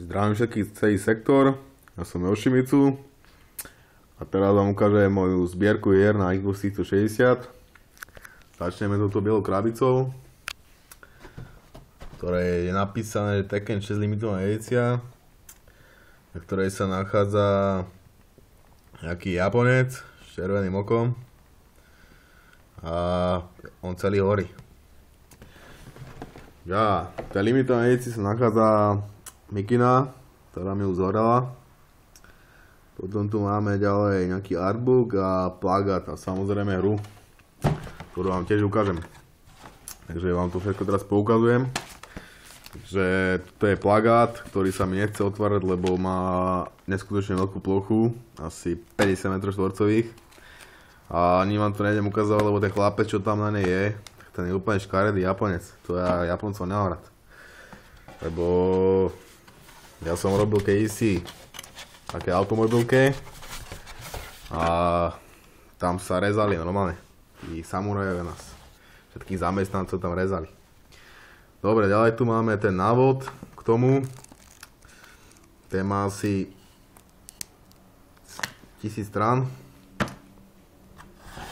Zdravím všetkých celý sektor, ja som Yoshimizu a teraz vám ukážem moju zbierku hier na Xbox 360. Začneme touto bielou krabicou, ktorej je napísané, že Tekken 6 limitovaná edícia, na ktorej sa nachádza nejaký Japonec s červeným okom a on celý horí. Ja, v tej limitovanej edícii sa nachádza mikina, ktorá mi už zhorela. Potom tu máme ďalej nejaký artbook a plagát a samozrejme hru, ktorú vám tiež ukážem. Takže vám to všetko teraz poukazujem. Takže to je plagát, ktorý sa mi nechce otvárať, lebo má neskutočne veľkú plochu, asi 50 m2. A ani vám to nejdem ukázať, lebo ten chlapec, čo tam na nej je, ten je úplne škaredý Japonec. To ja Japoncov nemám rád. Lebo ja som robil kedysi také automobilke a tam sa rezali normálne. Tí samurajovia nás. Všetkých zamestnancov tam rezali. Dobre, ďalej tu máme ten návod k tomu. Ten má asi 1000 strán.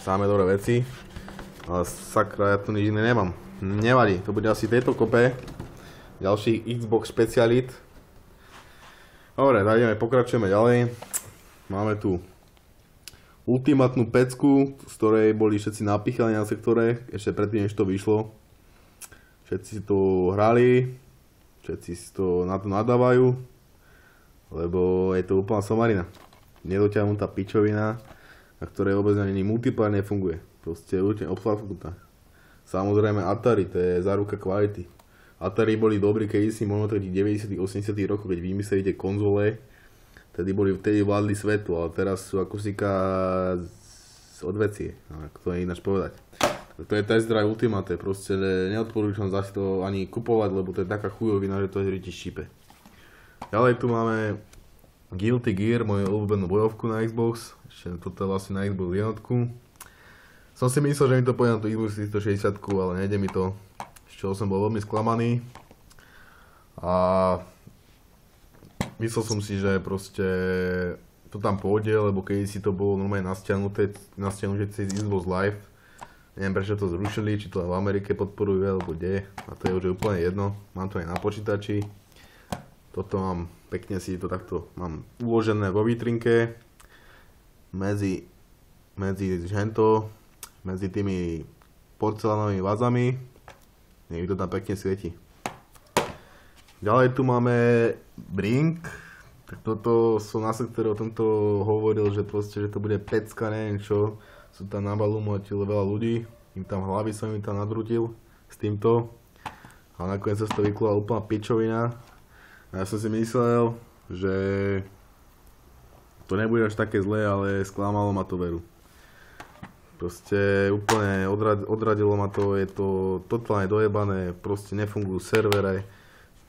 Samé dobré veci. Ale sakra, ja tu nič iné nemám. Nevadí, to bude asi tejto kope ďalších Xbox špecialít. Dobre, tak pokračujeme ďalej. Máme tu ultimátnu pecku, z ktorej boli všetci napichali na sektore, ešte predtým, než to vyšlo. Všetci si to hrali, všetci si to na to nadávajú, lebo je to úplná somarina. Nedotiahnutá pičovina, na ktorej vôbec ani multiplayer nefunguje. Proste úplne obsluhnutá. Samozrejme Atari, to je záruka kvality. Atari boli dobrí kedysi, možno v 90 80 rokoch, keď vymysleli tie konzole. Vtedy vládli svetu, ale teraz sú akustika z odvecie, ako to je ináč povedať. To je test drive ultimate, proste neodporúčam zase to ani kupovať, lebo to je taká chujovina, že to ti šípe. Ďalej tu máme Guilty Gear, moju obľúbenú bojovku na Xbox. Ešte toto je vlastne na Xbox jednotku. Som si myslel, že mi to pôjde na tú Xbox 360, ale nejde mi to. Z čoho som bol veľmi sklamaný. A myslel som si, že proste to tam pôjde, lebo keď si to bolo normálne nastiahnuté cez Xbox Live. Neviem prečo to zrušili, či to v Amerike podporujú, alebo kde. A to je už úplne jedno. Mám to aj na počítači. Toto mám, pekne si to takto mám uložené vo vitrinke. Medzi tými porcelánovými vazami. Nech to tam pekne svieti. Ďalej tu máme Brink. Tak toto som na sektore o tomto hovoril, že proste, že to bude pecka, neviem čo. Sú tam nabalumotilo veľa ľudí. Im tam hlavy som im tam nadrutil s týmto. A nakoniec sa to vyklula úplná pičovina. A ja som si myslel, že to nebude až také zlé, ale sklamalo ma to veru. Proste úplne odradilo ma to, je to totálne dojebané, proste nefungujú servere,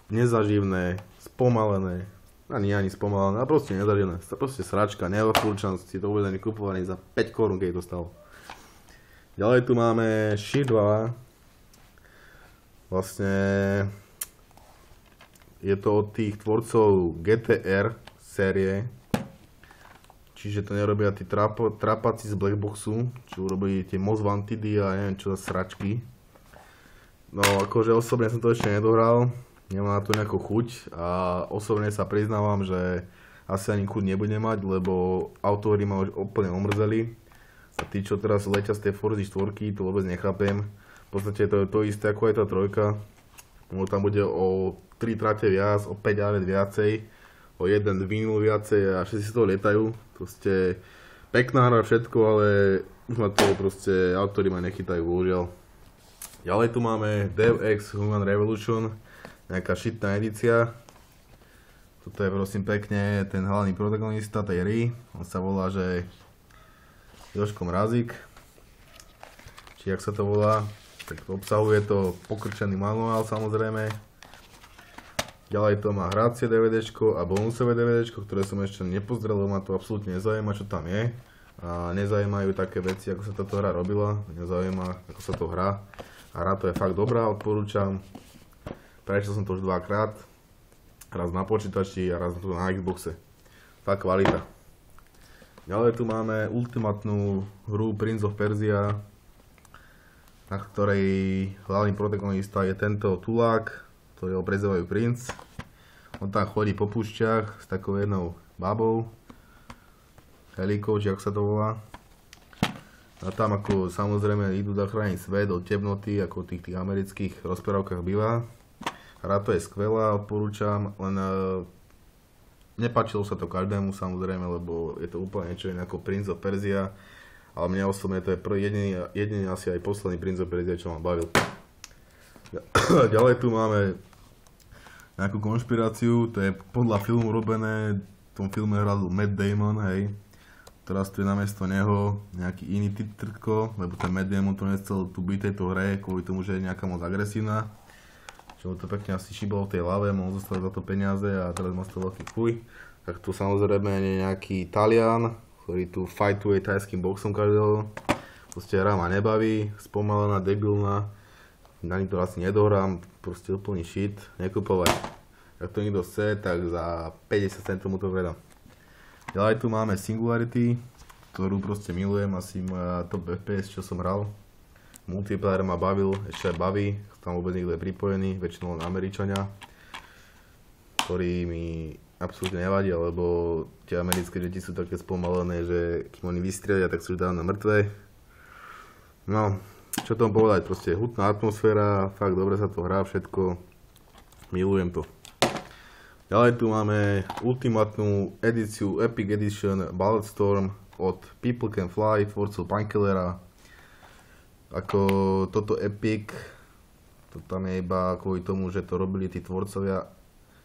nezaživné, spomalené, ani spomalené, a proste nezaživné, proste sračka, neodporúčam si to vôbec ani kupovať za 5 korún, keď to stalo. Ďalej tu máme Sheet 2, vlastne je to od tých tvorcov GTR série. Čiže to nerobia tí trapaci z Blackboxu, čo urobili tie Most Wantedy a neviem čo za sračky. No akože osobne som to ešte nedohral, nemám na to nejakú chuť a osobne sa priznávam, že asi ani chuť nebudem mať, lebo autori ma už úplne omrzeli. A tí, čo teraz letia z tej Forzy 4, to vôbec nechápem. V podstate to je to isté ako aj tá trojka. Tam bude o 3 trate viac, o 5 avet viacej, o jeden vinul viacej a všetci si toho lietajú. Proste pekná hra všetko, ale už ma to proste autori ma nechytajú, bohužiaľ. Ďalej tu máme Deus Ex Human Revolution, nejaká šitná edícia. Toto je prosím pekne ten hlavný protagonista tej hry, on sa volá, že Jožko Mrazík, či jak sa to volá, tak to obsahuje to pokrčený manuál samozrejme. Ďalej to má hracie DVDčko a bonusové DVDčko, ktoré som ešte nepozrel, lebo ma to absolútne nezaujíma, čo tam je. A nezaujímajú také veci, ako sa táto hra robila, nezaujíma, ako sa to hrá. A hra to je fakt dobrá, odporúčam. Prečo som to už dvakrát. Raz na počítači a raz na Xboxe. Fakt kvalita. Ďalej tu máme ultimátnu hru Prince of Persia, na ktorej hlavný protagonista je tento tulák, ktorého prezývajú princ. On tam chodí po púšťach s takou jednou babou, Helikou, či ako sa to volá. A tam ako samozrejme idú zachrániť svet od temnoty, ako v tých amerických rozprávkach býva. Hra to je skvelá, odporúčam, len nepáčilo sa to každému samozrejme, lebo je to úplne niečo iné ako Prince of Persia. Ale mňa osobne to je jediný asi aj posledný Prince of Persia, čo ma bavil. Ďalej tu máme nejakú konšpiráciu, to je podľa filmu robené, v tom filme hral Matt Damon, hej. Teraz tu je namiesto neho nejaký iný tytrko, lebo ten Matt Damon to nechcel tu byť tejto hre, kvôli tomu, že je nejaká moc agresívna. Čo to pekne asi šibalo v tej hlave, mohol zostať za to peniaze a teraz má z toho veľký chuj. Tak tu samozrejme je nejaký Talian, ktorý tu fightuje thajským boxom každého. Proste hra ma nebaví, spomalená, debilná, na ní to asi nedohrám, proste úplný shit, nekupovať. Ak to niekto chce, tak za 50 centov mu to predám. Ďalej tu máme Singularity, ktorú proste milujem, asi moja top FPS, čo som hral. Multiplayer ma bavil, ešte aj baví, tam vôbec niekto je pripojený, väčšinou len Američania, ktorí mi absolútne nevadia, lebo tie americké deti sú také spomalené, že kým oni vystrelia, tak sú už dávno mŕtve. No, čo tomu povedať, proste hutná atmosféra, fakt dobre sa to hrá, všetko, milujem to. Ďalej tu máme ultimátnu edíciu Epic Edition Bulletstorm od People Can Fly, tvorcov Painkillera. Ako toto Epic, to tam je iba kvôli tomu, že to robili tí tvorcovia,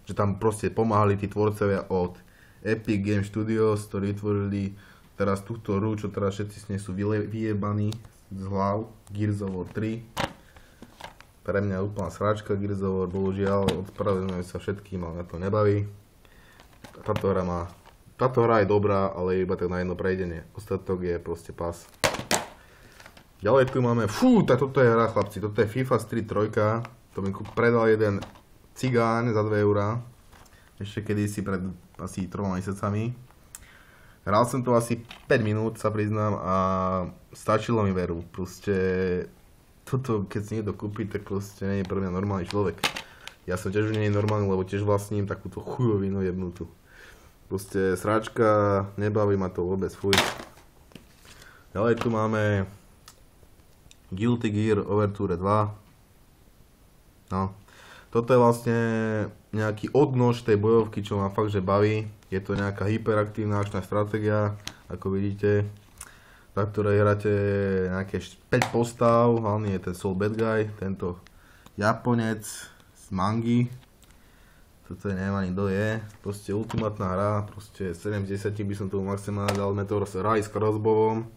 že tam proste pomáhali tí tvorcovia od Epic Game Studios, ktorí tvorili teraz túto hru, čo teraz všetci s nej sú vyjebaní z hlav, Gears of War 3. Pre mňa je úplná sračka Gears of War, bohužiaľ, ospravedlňujem sa všetkým, ale mňa to nebaví. Táto hra je dobrá, ale iba tak na jedno prejdenie. Ostatok je proste pas. Ďalej tu máme, toto je hra chlapci, toto je FIFA Street 3, to mi predal jeden cigán za 2 €, ešte kedysi pred asi 3 mesiacami. Hral som to asi 5 minút, sa priznám, a stačilo mi veru, proste toto, keď si niekto kúpi, tak proste nie je pre mňa normálny človek. Ja som tiež nie je normálny, lebo tiež vlastním takúto chujovinu jebnutú. Proste sráčka, nebaví ma to vôbec, fuj. Ďalej tu máme Guilty Gear Overture 2. No, toto je vlastne nejaký odnož tej bojovky, čo ma fakt že baví. Je to nejaká hyperaktívna akčná stratégia, ako vidíte, za ktorej hráte nejaké 5 postav, hlavný je ten Soul Bad Guy, tento Japonec z mangy. Toto neviem ani kto je, proste ultimátna hra, proste 7 z 10 by som tomu maximálne dal, hra s crossbowom,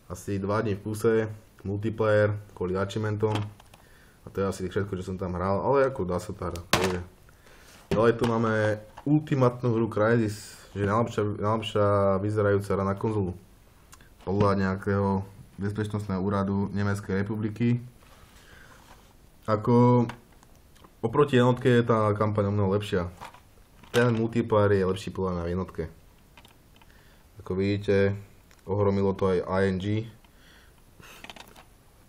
asi 2 dní v kuse, multiplayer, kvôli achievementom. A to je asi všetko, čo som tam hral, ale ako dá sa tá hra. Ďalej tu máme ultimátnu hru Crysis, že najlepšia vyzerajúca hra na konzolu. Podľa nejakého bezpečnostného úradu Nemeckej republiky. Ako oproti jednotke je tá kampaň o mnoho lepšia. Ten multiplayer je lepší podľa mňa v jednotke. Ako vidíte, ohromilo to aj ING.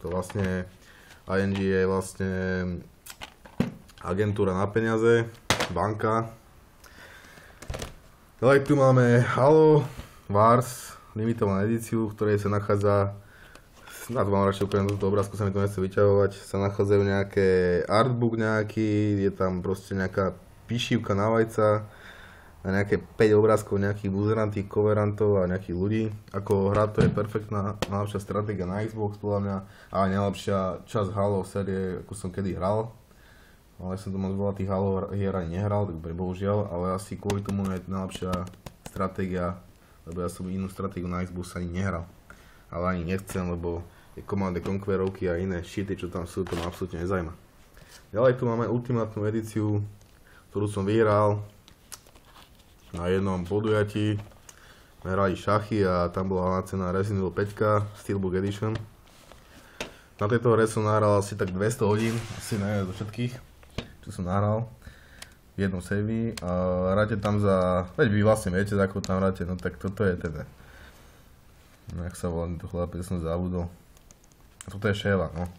To vlastne ING je vlastne agentúra na peniaze, banka. Ďalej tu máme Halo Wars, limitovanú edíciu, v ktorej sa nachádza, na to mám radšej úplne do toho obrázku, sa mi to nechce vyťahovať, sa nachádzajú nejaké artbook nejaký, je tam proste nejaká píšivka na vajca, a nejaké 5 obrázkov nejakých buzerantých coverantov a nejakých ľudí. Ako hra to je perfektná, najlepšia stratégia na Xbox podľa mňa, a najlepšia časť Halo série, ako som kedy hral. Ale som to moc veľa tých Halo hier ani nehral, tak bohužiaľ, ale asi kvôli tomu je najlepšia stratégia, lebo ja som inú stratégiu na Xbox ani nehral. Ale ani nechcem, lebo je Command & Conquerovky a iné shity, čo tam sú, to ma absolútne nezajíma. Ďalej tu máme ultimátnu edíciu, ktorú som vyhral na jednom podujatí. Sme hrali šachy a tam bola hlavná cena Resident Evil 5 Steelbook Edition. Na tejto hre som nahral asi tak 200 hodín, asi ne do všetkých, čo som nahral. jednu savey a hráte tam za, veď vy vlastne viete, za ako tam hráte, no tak toto je teda. No, jak sa volá tento chlapec, som zabudol. A toto je Sheva, no.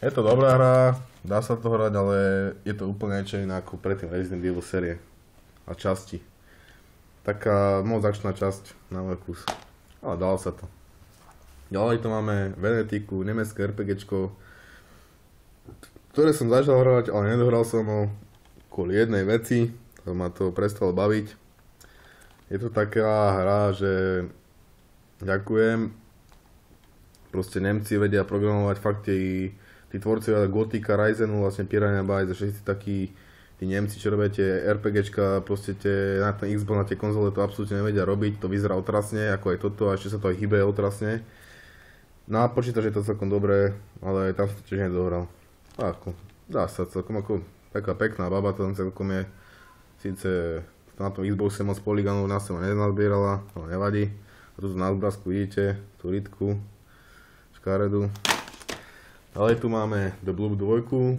Je to dobrá hra, dá sa to hrať, ale je to úplne niečo iné ako predtým Resident Evil série a časti. Taká moc akčná časť na môj kus, ale dalo sa to. Ďalej tu máme Venetiku, nemecké RPGčko, ktoré som začal hrať, ale nedohral som ho kvôli jednej veci, to ma to prestalo baviť. Je to taká hra, že ďakujem, proste Nemci vedia programovať, fakt tí tvorcovia Gothica, Risenu, vlastne Piranha Bytes a všetci takí tí Nemci, čo robia tie RPGčka, proste na ten Xbox, na tie konzole to absolútne nevedia robiť, to vyzerá otrasne, ako aj toto, a ešte sa to aj hýbe otrasne. Na počítač je to celkom dobré, ale tam sa to tiež nedohral. Ako, dá sa celkom ako taká pekná baba, to tam celkom je, síce na tom Xboxe moc polygonov na seba nenazbierala, ale nevadí. A tu na obrázku vidíte tú rytku, škaredu. Ďalej tu máme The Bloop 2.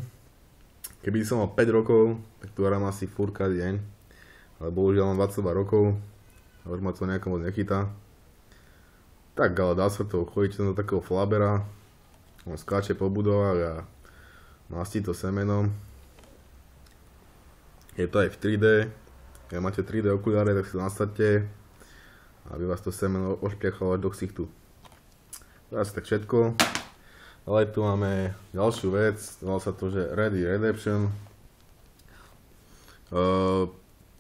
Keby som mal 5 rokov, tak tu hrám asi furt každý deň, ale bohužiaľ mám 22 rokov, a už ma to nejako moc nechytá. Tak ale dá sa to, chodíte do takého flabera, on skáče po budovách a mastí to semenom. Je to aj v 3D, keď máte 3D okuliare, tak si to nasadte, aby vás to semeno ošpiechalo až do ksichtu. To je asi tak všetko. Ale tu máme ďalšiu vec, volá sa to, že Red Dead Redemption.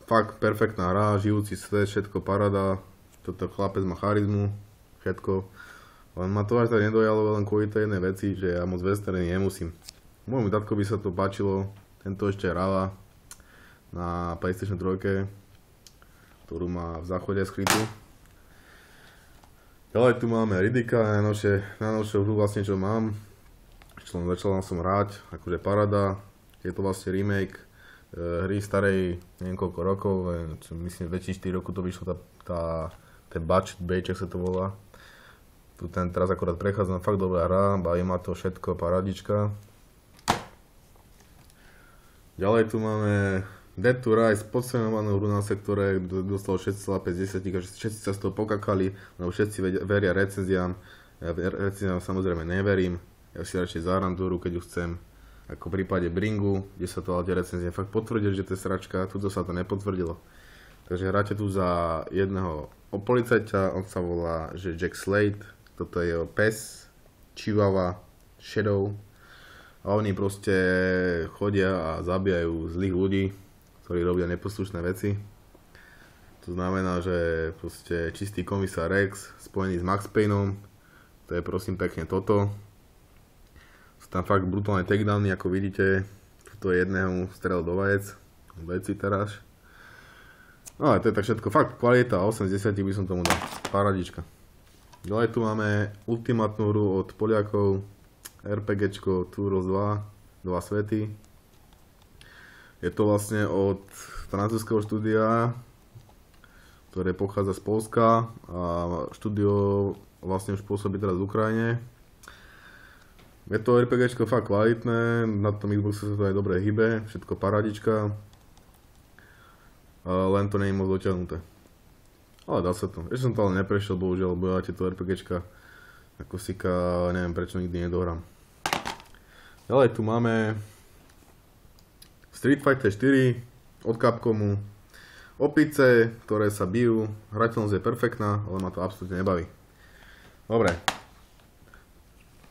Fakt perfektná hra, žijúci svet, všetko parada. Toto chlapec má charizmu, všetko. Len ma to až tak nedojalo len kvôli tej jednej veci, že ja moc westerny nemusím. Môjmu tatko by sa to páčilo, tento ešte hráva na PlayStation 3, ktorú má v záchode skrytú. Ďalej tu máme Ridicka, najnovšiu hru vlastne čo mám. Začal som hrať, akože parada. Je to vlastne remake hry starej neviem koľko rokov, myslím 2004 roku to vyšlo ten Budget Bait, sa to volá. Tu teraz akorát prechádzam, fakt dobrá hra, baví ma to všetko, paradička. Ďalej tu máme Dead to Rise, podceňovanú hru na sektore, dostalo 6,5 a všetci sa z toho pokakali, lebo všetci veria recenziám. Ja recenziám samozrejme neverím, ja si radšej zahrám tú hru, keď ju chcem. Ako v prípade Bringu, kde sa to ale tie recenzie fakt potvrdili, že to je sračka, tuto sa to nepotvrdilo. Takže hráte tu za jedného policajta, on sa volá že Jack Slade, toto je jeho pes, Chihuahua, Shadow. A oni proste chodia a zabíjajú zlých ľudí, ktorí robia neposlušné veci. To znamená, že proste čistý komisár Rex spojený s Max Payneom, to je prosím pekne toto. Sú tam fakt brutálne takedowny, ako vidíte. Tuto jedného strel do vajec, veci teraz. No ale to je tak všetko, fakt kvalita, 8 z 10 by som tomu dal, paradička. Ďalej tu máme ultimátnu hru od Poliakov, RPGčko Turtles 2, Dva svety. Je to vlastne od francúzskeho štúdia, ktoré pochádza z Polska a štúdio vlastne už pôsobí teraz v Ukrajine. Je to RPGčko fakt kvalitné, na tom Xboxe sa to aj dobre hýbe, všetko paradička. Len to nie je moc dotiahnuté. Ale dá sa to. Ešte som to ale neprešiel, bohužiaľ, lebo ja tieto RPGčka ako sika, neviem prečo nikdy nedohrám. Ďalej tu máme Street Fighter 4 od Capcomu. Opice, ktoré sa bijú, hrateľnosť je perfektná, ale ma to absolútne nebaví. Dobre.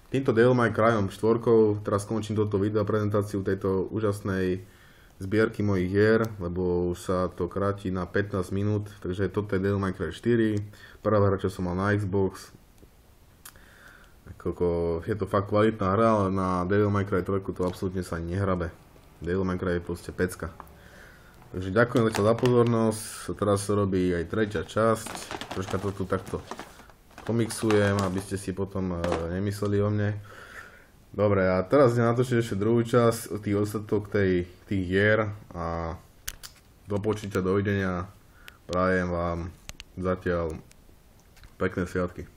Týmto Devil May Cry 4, teraz skončím toto video a prezentáciu tejto úžasnej zbierky mojich hier, lebo už sa to kráti na 15 minút, takže toto je Devil May Cry 4, prvá hra, čo som mal na Xbox. Je to fakt kvalitná hra, ale na Devil May Cry 3 to absolútne sa ani nehrabe. Devil May Cry je proste pecka. Takže ďakujem za pozornosť, teraz sa robí aj tretia časť, troška to tu takto komiksujem, aby ste si potom nemysleli o mne. Dobre, a teraz natočím ešte druhú časť, tých ostatok tých hier a do počutia, dovidenia, prajem vám zatiaľ pekné sviatky.